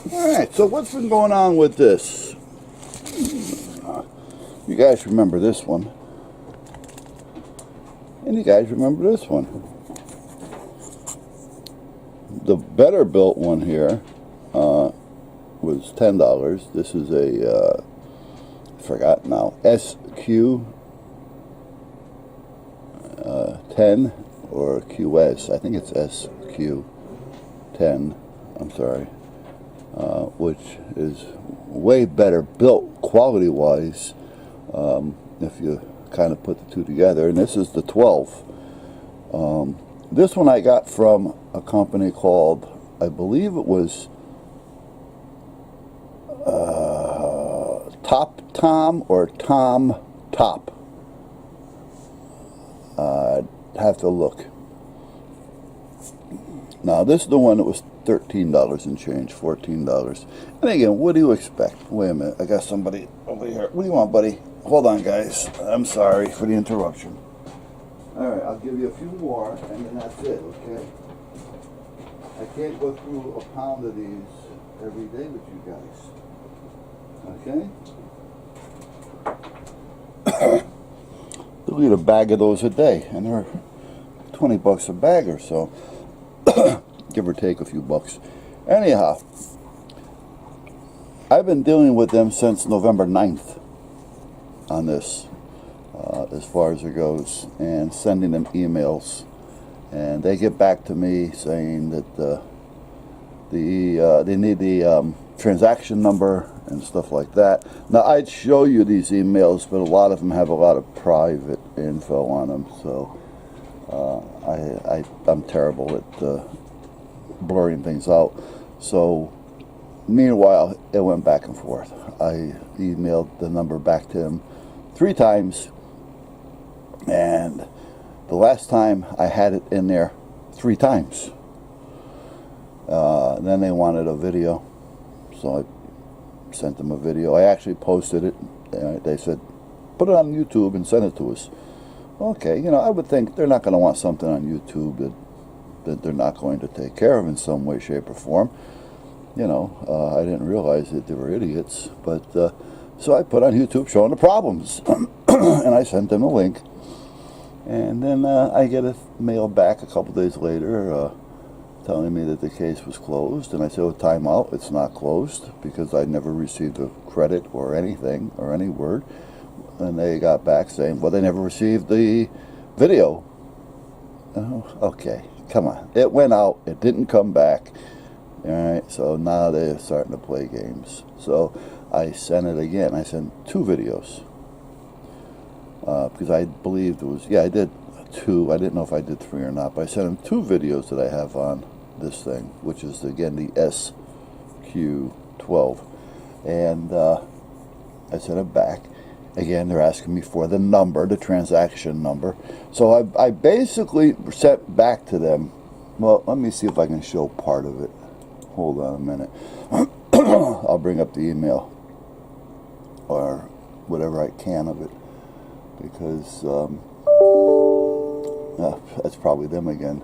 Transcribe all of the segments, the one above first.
Alright, so what's been going on with this? You guys remember this one. And you guys remember this one. The better built one here was $10. This is a, I forgot now, SQ12 or QS. I think it's SQ10. I'm sorry. Which is way better built quality-wise if you kind of put the two together. And this is the 12. This one I got from a company called, I believe it was Tom or TomTop. I'd have to look. Now this is the one that was $13 and change, $14. And again, what do you expect? Wait a minute, I got somebody over here. What do you want, buddy? Hold on, guys. I'm sorry for the interruption. Alright, I'll give you a few more, and then that's it, okay? I can't go through a pound of these every day with you guys. Okay? They'll eat a bag of those a day, and they're 20 bucks a bag or so. Give or take a few bucks. Anyhow, I've been dealing with them since November 9th on this, as far as it goes, and sending them emails. And they get back to me saying that they need the transaction number and stuff like that. Now, I'd show you these emails, but a lot of them have a lot of private info on them, so I'm terrible at blurring things out. So meanwhile, it went back and forth. I emailed the number back to him 3 times, and the last time I had it in there 3 times. Then they wanted a video, so I sent them a video. I actually posted it. They said, put it on YouTube and send it to us. Okay, you know, I would think they're not going to want something on YouTube that they're not going to take care of in some way, shape, or form. You know, I didn't realize that they were idiots. But so I put on YouTube showing the problems, and I sent them a link. And then I get a mail back a couple days later telling me that the case was closed. And I said, oh, time out, it's not closed, because I never received a credit or anything or any word. And they got back saying, well, they never received the video. Oh, okay, come on. It went out. It didn't come back. All right, so now they're starting to play games. So I sent it again. I sent 2 videos. Because I believed it was, yeah, I did 2. I didn't know if I did 3 or not. But I sent them 2 videos that I have on this thing, which is, again, the SQ12. And I sent it back. Again, they're asking me for the number, the transaction number. So I basically sent back to them. Well, let me see if I can show part of it. Hold on a minute. I'll bring up the email or whatever I can of it, because that's probably them again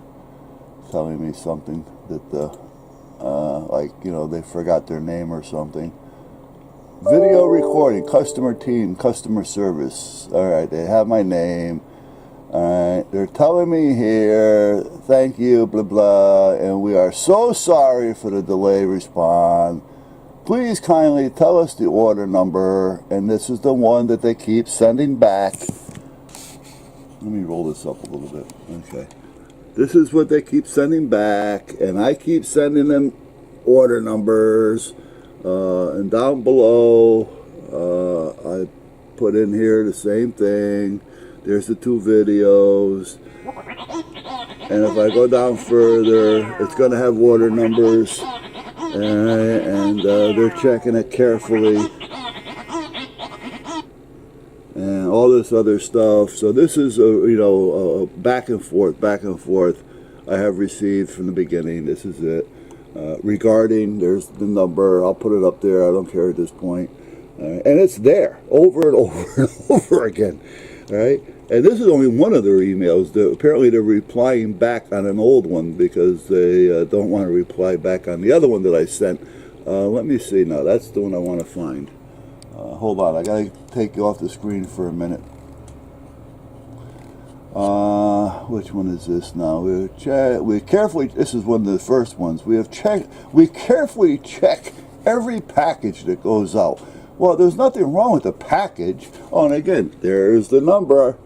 telling me something that like, you know, they forgot their name or something. Video recording, customer team, customer service. All right, they have my name. All right, they're telling me here, thank you, blah, blah, and we are so sorry for the delay response. Please kindly tell us the order number, and this is the one that they keep sending back. Let me roll this up a little bit. Okay. This is what they keep sending back, and I keep sending them order numbers. And down below, I put in here the same thing. There's the 2 videos. And if I go down further, it's going to have order numbers. And they're checking it carefully. And all this other stuff. So this is, you know, back and forth, back and forth. I have received from the beginning. This is it. Regarding, there's the number. I'll put it up there. I don't care at this point. And it's there over and over and over again. All right? And this is only one of their emails. Apparently they're replying back on an old one because they don't want to reply back on the other one that I sent Let me see now. That's the one I want to find. Hold on. I got to take you off the screen for a minute. Which one is this now? We carefully, this is one of the first ones. We carefully check every package that goes out. Well, there's nothing wrong with the package. Oh, and again, there's the number.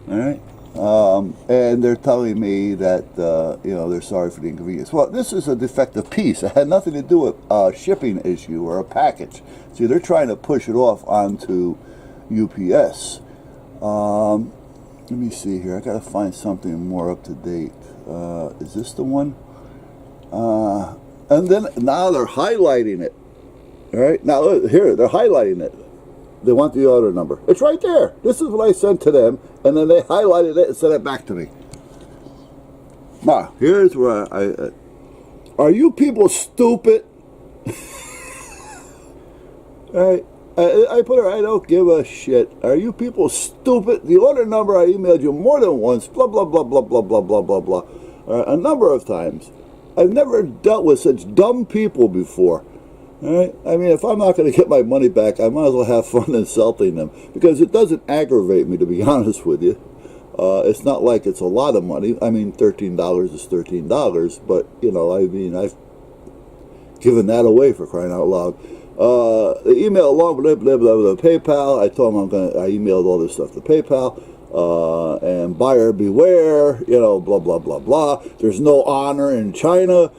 All right. And they're telling me that, you know, they're sorry for the inconvenience. Well, this is a defective piece. It had nothing to do with a shipping issue or a package. See, they're trying to push it off onto UPS. Let me see here. I got to find something more up to date. Is this the one? And then now they're highlighting it. All right. Now, look, here, they're highlighting it. They want the order number. It's right there. This is what I sent to them, and then they highlighted it and sent it back to me. Now, here's where are you people stupid? All right. I put her, I don't give a shit. Are you people stupid? The order number I emailed you more than once, blah, blah, blah, blah, blah, blah, blah, blah, blah. A number of times. I've never dealt with such dumb people before. All right? I mean, if I'm not going to get my money back, I might as well have fun insulting them. Because it doesn't aggravate me, to be honest with you. It's not like it's a lot of money. I mean, $13 is $13. But, you know, I mean, I've given that away for crying out loud. The email along blah, blah, blah, blah, PayPal. I told them I emailed all this stuff to PayPal. And buyer beware, you know, blah, blah, blah, blah. There's no honor in China.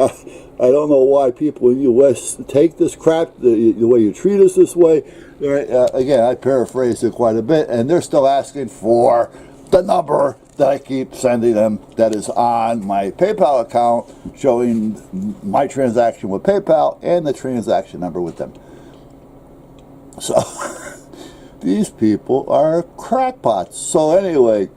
I don't know why people in the U.S. take this crap, the way you treat us this way. Again, I paraphrased it quite a bit, and they're still asking for the number that I keep sending them that is on my PayPal account, showing my transaction with PayPal and the transaction number with them. So, these people are crackpots. So anyway,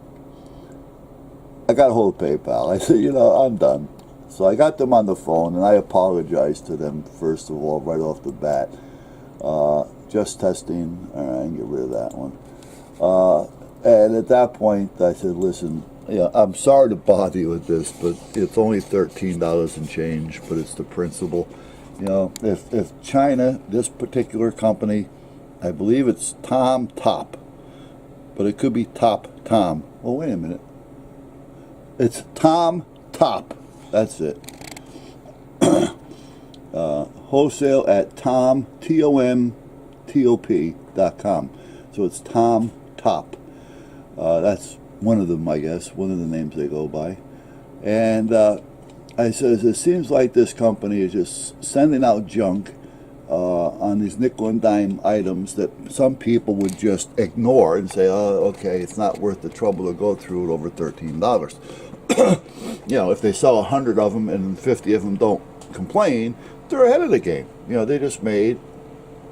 I got a hold of PayPal. I said, you know, I'm done. So I got them on the phone, and I apologized to them, first of all, right off the bat. Just testing. All right, I can get rid of that one. And at that point, I said, listen, you know, I'm sorry to bother you with this, but it's only $13 and change, but it's the principle. You know, if China, this particular company, I believe it's TomTop, but it could be Tom. Well, wait a minute. It's TomTop. That's it. Wholesale at TomTop.com. So it's TomTop. That's one of them, I guess, one of the names they go by. And I says, it seems like this company is just sending out junk on these nickel and dime items that some people would just ignore and say, oh, okay, it's not worth the trouble to go through it over $13. You know, if they sell 100 of them and 50 of them don't complain, they're ahead of the game. You know, they just made,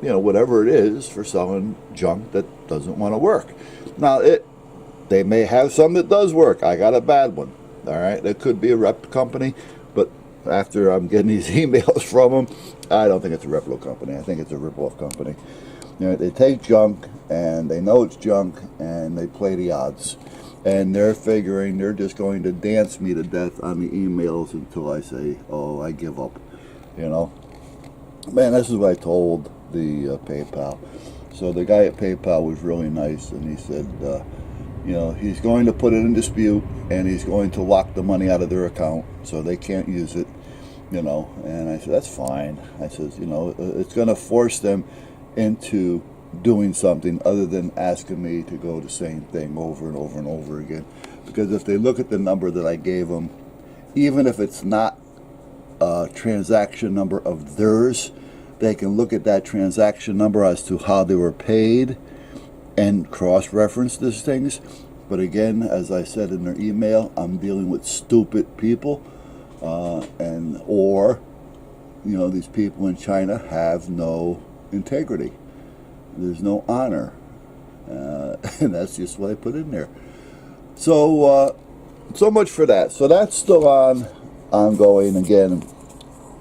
you know, whatever it is for selling junk that doesn't want to work. Now, they may have some that does work. I got a bad one. All right, it could be a rep company, but after I'm getting these emails from them, I don't think it's a reputable company. I think it's a rip-off company. You know, they take junk, and they know it's junk, and they play the odds. And they're figuring they're just going to dance me to death on the emails until I say, oh, I give up. You know? Man, this is what I told the PayPal. So the guy at PayPal was really nice, and he said, you know, he's going to put it in dispute, and he's going to lock the money out of their account so they can't use it, you know. And I said, that's fine. I says, you know, it's going to force them into doing something other than asking me to go the same thing over and over and over again. Because if they look at the number that I gave them, even if it's not a transaction number of theirs, they can look at that transaction number as to how they were paid and cross-reference these things. But again, as I said in their email, I'm dealing with stupid people, or, you know, these people in China have no integrity. There's no honor, and that's just what I put in there. So, so much for that. So that's still ongoing. Again,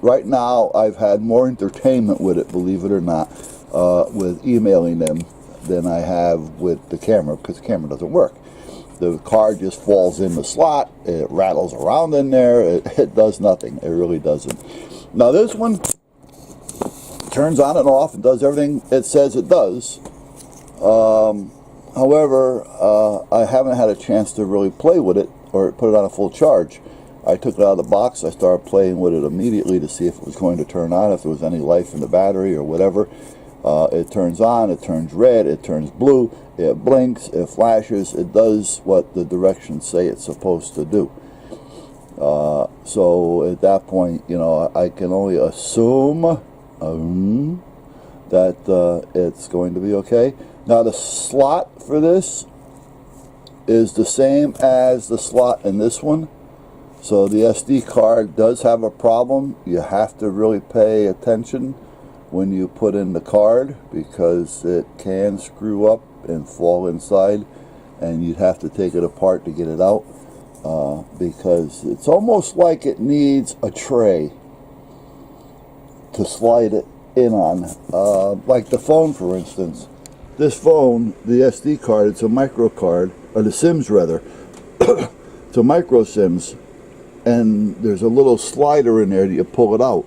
right now I've had more entertainment with it, believe it or not, with emailing them than I have with the camera, because the camera doesn't work. The card just falls in the slot. It rattles around in there. It does nothing. It really doesn't. Now this one turns on and off and does everything it says it does. However, I haven't had a chance to really play with it or put it on a full charge. I took it out of the box. I started playing with it immediately to see if it was going to turn on, if there was any life in the battery or whatever. It turns on, it turns red, it turns blue, it blinks, it flashes, it does what the directions say it's supposed to do. So at that point, you know, I can only assume that it's going to be okay. Now the slot for this is the same as the slot in this one. So the SD card does have a problem. You have to really pay attention when you put in the card, because it can screw up and fall inside, and you'd have to take it apart to get it out, because it's almost like it needs a tray to slide it in on. Like the phone, for instance. This phone, the SD card, it's a micro card, or the SIMs rather. It's a micro SIMs, and there's a little slider in there that you pull it out,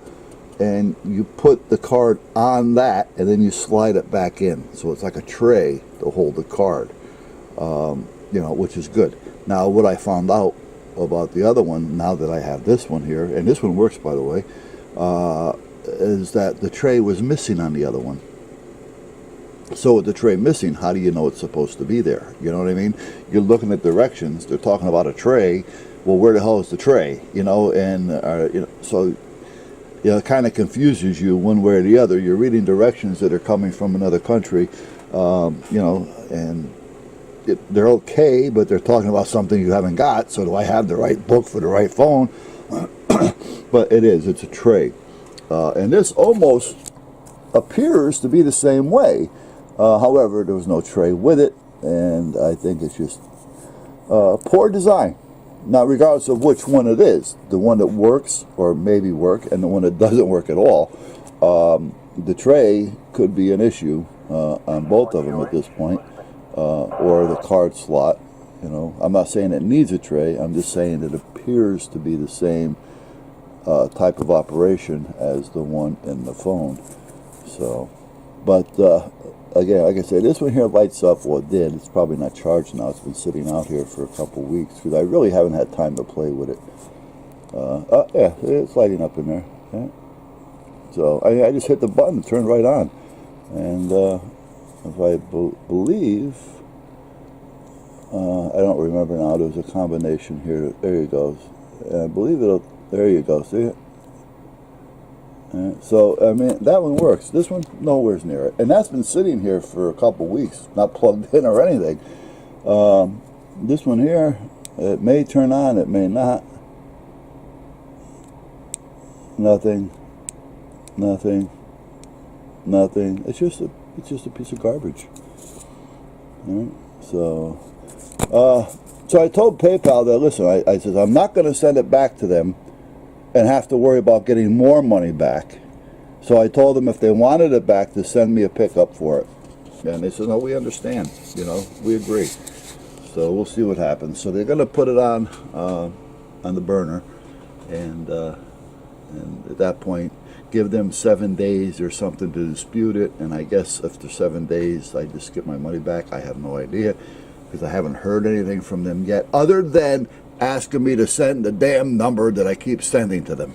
and you put the card on that, and then you slide it back in. So it's like a tray to hold the card, you know, which is good. Now, what I found out about the other one, now that I have this one here, and this one works, by the way, is that the tray was missing on the other one. So with the tray missing, how do you know it's supposed to be there? You know what I mean? You're looking at directions. They're talking about a tray. Well, where the hell is the tray? You know, and you know, so you know, it kind of confuses you one way or the other. You're reading directions that are coming from another country, you know, and they're okay, but they're talking about something you haven't got. So do I have the right book for the right phone? But it's a tray, and this almost appears to be the same way. However, there was no tray with it, and I think it's just poor design. Now, regardless of which one it is, the one that works or maybe work, and the one that doesn't work at all, the tray could be an issue on both of them at this point, or the card slot. You know, I'm not saying it needs a tray. I'm just saying it appears to be the same type of operation as the one in the phone. So, but again, like I said, this one here lights up. Well, it did. It's probably not charged now. It's been sitting out here for a couple weeks because I really haven't had time to play with it. Yeah, it's lighting up in there. Yeah. So I just hit the button, it turned right on, and if I believe, I don't remember now. There's a combination here. There you go. I believe it'll. There you go. See it? So, I mean, that one works. This one, nowhere's near it. And that's been sitting here for a couple weeks, not plugged in or anything. This one here, it may turn on, it may not. Nothing. Nothing. Nothing. It's just a piece of garbage. All right? So I told PayPal that, listen, I said, I'm not going to send it back to them and have to worry about getting more money back. So I told them if they wanted it back to send me a pickup for it. And they said, no, we understand. You know, we agree. So we'll see what happens. So they're going to put it on the burner, and at that point, give them 7 days or something to dispute it. And I guess after 7 days, I just get my money back. I have no idea, because I haven't heard anything from them yet, other than asking me to send the damn number that I keep sending to them.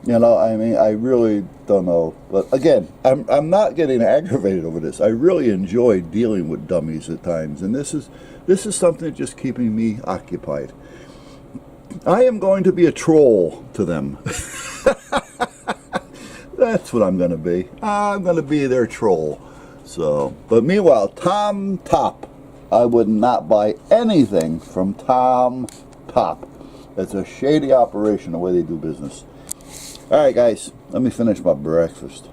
You know, I mean, I really don't know. But again, I'm not getting aggravated over this. I really enjoy dealing with dummies at times, and this is something just keeping me occupied. I am going to be a troll to them. That's what I'm going to be. I'm going to be their troll. So, but meanwhile, TomTop. I would not buy anything from TomTop. It's a shady operation, the way they do business. All right, guys, let me finish my breakfast.